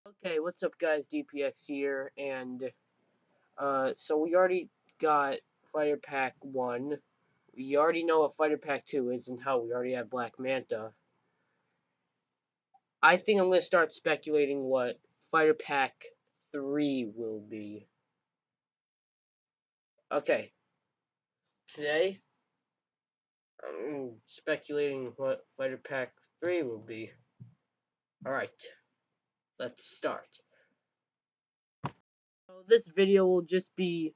Okay, what's up guys, DPX here, and so we already got Fighter Pack 1, we already know what Fighter Pack 2 is, and how we already have Black Manta. I think I'm going to start speculating what Fighter Pack 3 will be. Okay, today, I'm speculating what Fighter Pack 3 will be. Alright, let's start. So this video will just be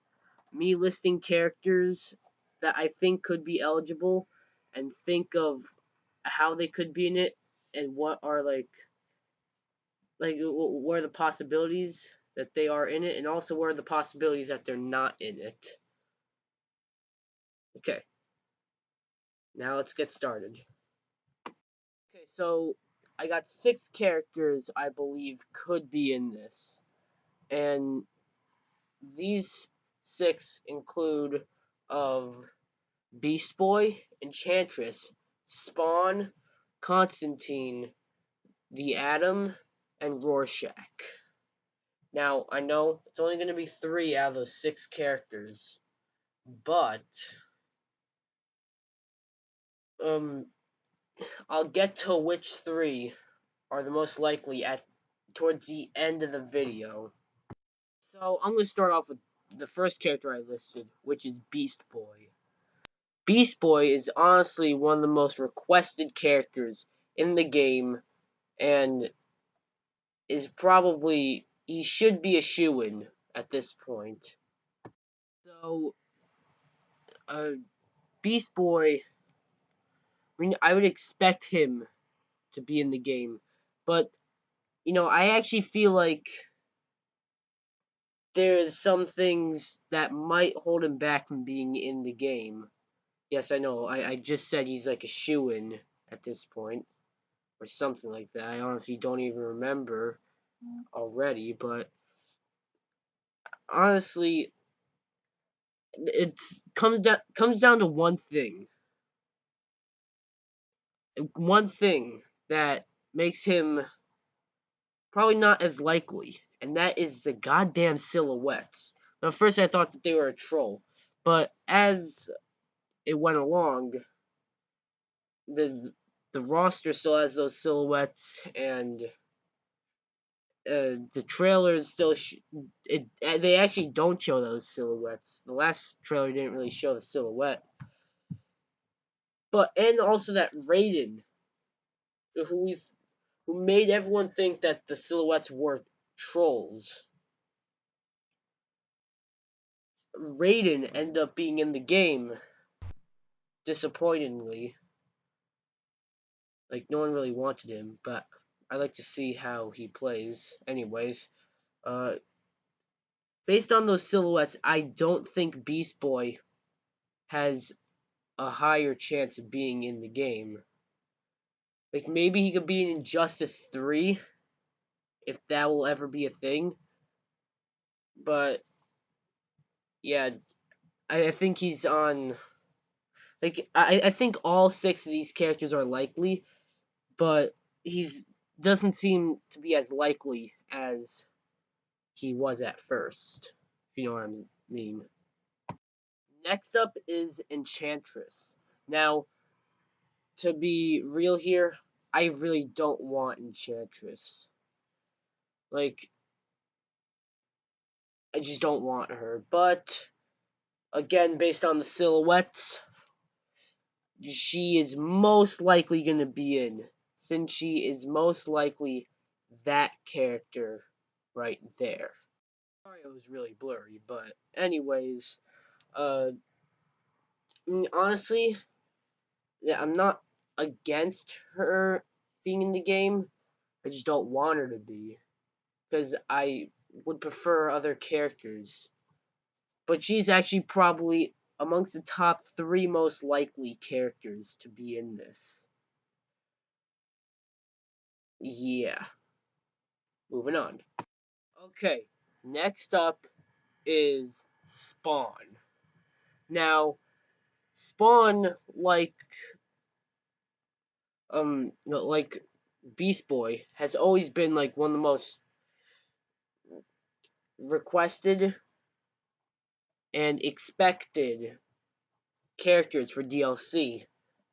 me listing characters that I think could be eligible and think of how they could be in it and what are what are the possibilities that they are in it, and also what are the possibilities that they're not in it. Okay, now let's get started. Okay, so I got 6 characters I believe could be in this, and these 6 include of Beast Boy, Enchantress, Spawn, Constantine, the Atom, and Rorschach. Now, I know it's only going to be 3 out of those 6 characters, but um, I'll get to which 3 are the most likely at towards the end of the video. So I'm going to start off with the first character I listed, which is Beast Boy. Beast Boy is honestly one of the most requested characters in the game, and is probably, he should be a shoo-in at this point. So, uh, Beast Boy, I mean, I would expect him to be in the game, but, I actually feel like there's some things that might hold him back from being in the game. Yes, I know, I just said he's like a shoo-in at this point, or something like that. I honestly don't even remember already, but honestly, it comes down to one thing that makes him probably not as likely, and that is the goddamn silhouettes. Now, at first I thought that they were a troll, but as it went along, the the roster still has those silhouettes, and the trailers still they actually don't show those silhouettes. The last trailer didn't really show the silhouette, but and also that Raiden, who we who made everyone think that the silhouettes were trolls. Raiden ended up being in the game, disappointingly. Like, no one really wanted him, but I like to see how he plays. Anyways, uh, based on those silhouettes, I don't think Beast Boy has a higher chance of being in the game. Like, maybe he could be in Injustice 3, if that will ever be a thing. But, yeah, I think he's on. Like, I think all 6 of these characters are likely, but he's doesn't seem to be as likely as he was at first, if you know what I mean. Next up is Enchantress. Now, to be real here, I really don't want Enchantress. Like, I just don't want her. But, again, based on the silhouettes, she is most likely going to be in, since she is most likely that character right there. Sorry, it was really blurry, but anyways, uh, honestly, yeah, I'm not against her being in the game. I just don't want her to be, because I would prefer other characters. But she's actually probably amongst the top 3 most likely characters to be in this. Yeah, moving on. Okay, next up is Spawn. Now, Spawn, like Beast Boy, has always been like one of the most requested and expected characters for DLC.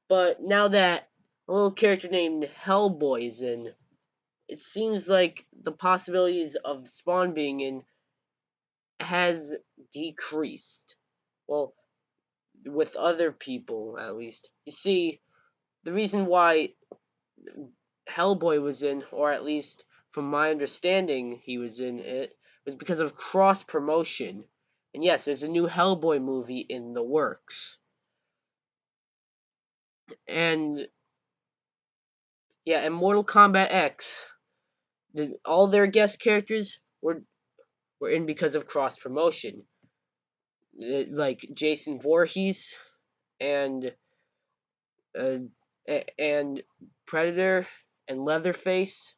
But now that a little character named Hellboy is in, it seems like the possibilities of Spawn being in has decreased. Well, with other people at least. You see, the reason why Hellboy was in, or at least from my understanding he was in it, was because of cross promotion. And yes, there's a new Hellboy movie in the works. And yeah, and Mortal Kombat X, all their guest characters were in because of cross promotion. Like Jason Voorhees and uh, and Predator and Leatherface,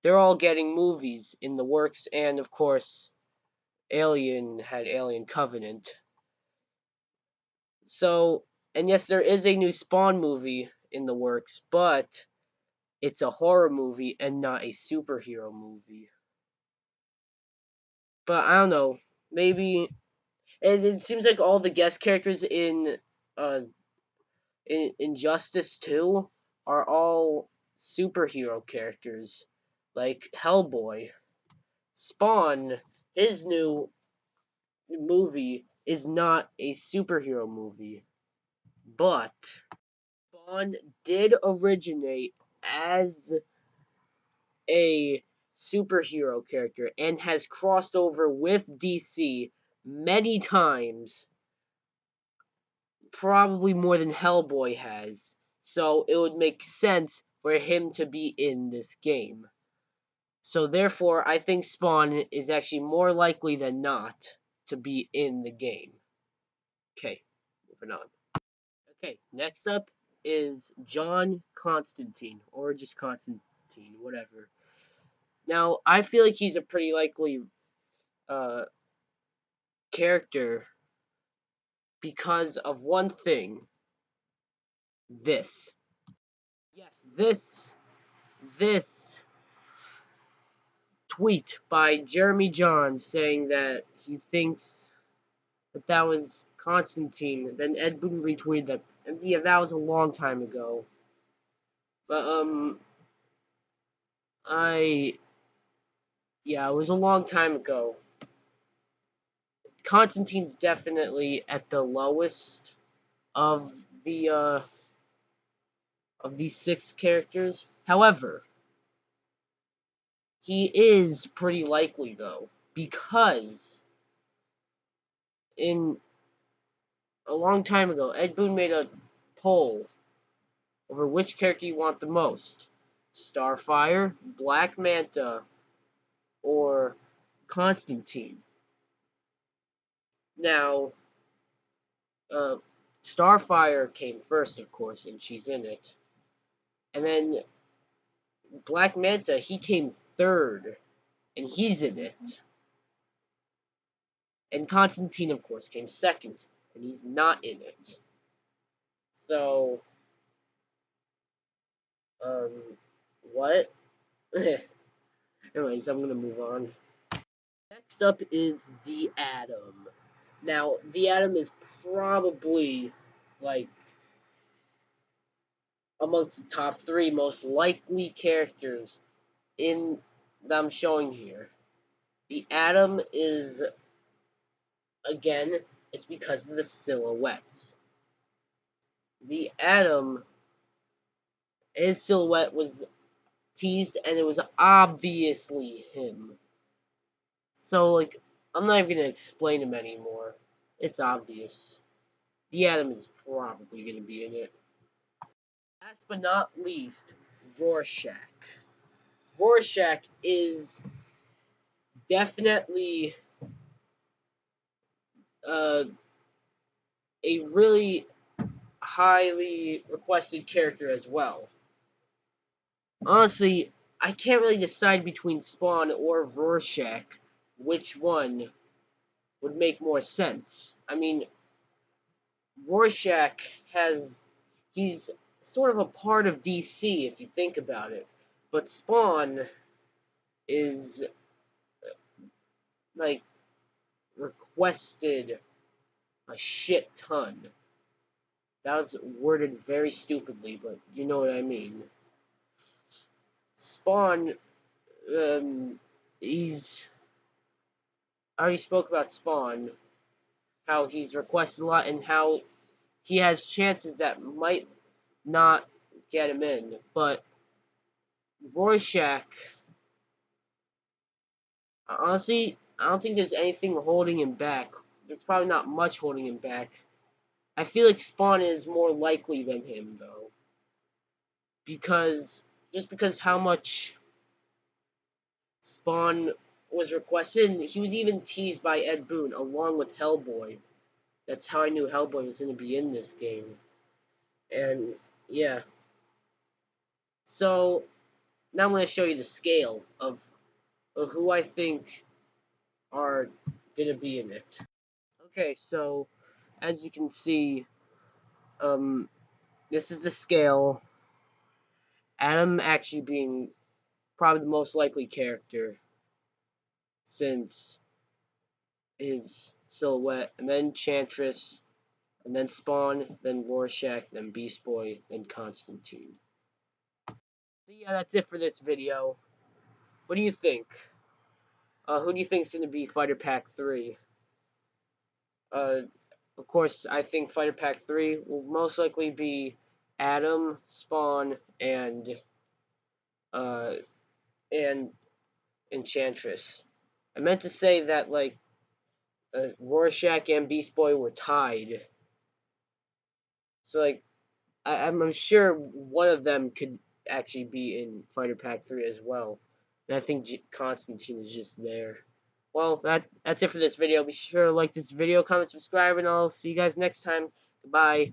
they're all getting movies in the works, and of course, Alien had Alien Covenant. So, and yes, there is a new Spawn movie in the works, but it's a horror movie and not a superhero movie. But I don't know, maybe it seems like all the guest characters uh in Injustice 2 are all superhero characters, like Hellboy. Spawn, his new movie is not a superhero movie, but Spawn did originate as a superhero character and has crossed over with DC many times, probably more than Hellboy has. So it would make sense for him to be in this game. So therefore, I think Spawn is actually more likely than not to be in the game. Okay, moving on. Okay, next up is John Constantine, or just Constantine, whatever. Now, I feel like he's a pretty likely uh, character because of one thing. This. Yes, this tweet by Jeremy Johns saying that he thinks that was Constantine. Then Ed Boon retweeted that. And yeah, that was a long time ago. But I yeah, it was a long time ago. Constantine's definitely at the lowest of the of these six characters. However, he is pretty likely though, because in a long time ago, Ed Boon made a poll over which character you want the most: Starfire, Black Manta, or Constantine. Now, uh, Starfire came first, of course, and she's in it. And then Black Manta, he came third, and he's in it. And Constantine, of course, came second, and he's not in it. So, um, what? Anyways, I'm gonna move on. Next up is the Atom. Now, the Atom is probably like amongst the top three most likely characters in that I'm showing here. The Atom is, again, it's because of the silhouettes. The Atom, his silhouette was teased, and it was obviously him. So, like, I'm not even gonna explain him anymore. It's obvious. The Atom is probably gonna be in it. Last but not least, Rorschach. Rorschach is definitely uh, a really highly requested character as well. Honestly, I can't really decide between Spawn or Rorschach which one would make more sense. I mean, Rorschach he's sort of a part of DC if you think about it. But Spawn is like, requested a shit ton. That was worded very stupidly, but you know what I mean. Spawn, he's... I already spoke about Spawn, how he's requested a lot, and how he has chances that might not get him in. But Rorschach, honestly, I don't think there's anything holding him back. There's probably not much holding him back. I feel like Spawn is more likely than him, though. Just because how much Spawn was requested, and he was even teased by Ed Boon along with Hellboy. That's how I knew Hellboy was going to be in this game. And yeah. So now I'm going to show you the scale of who I think are going to be in it. Okay, so as you can see, this is the scale. Adam actually being probably the most likely character since his silhouette, and then Enchantress, and then Spawn, then Rorschach, then Beast Boy, then Constantine. So yeah, that's it for this video. What do you think? Who do you think is going to be Fighter Pack 3? Uh, of course, I think Fighter Pack 3 will most likely be Adam, Spawn, uh, and Enchantress. I meant to say that, like, Rorschach and Beast Boy were tied. So, like, I'm sure one of them could actually be in Fighter Pack 3 as well. And I think Constantine is just there. Well, that's it for this video. Be sure to like this video, comment, subscribe, and I'll see you guys next time. Goodbye.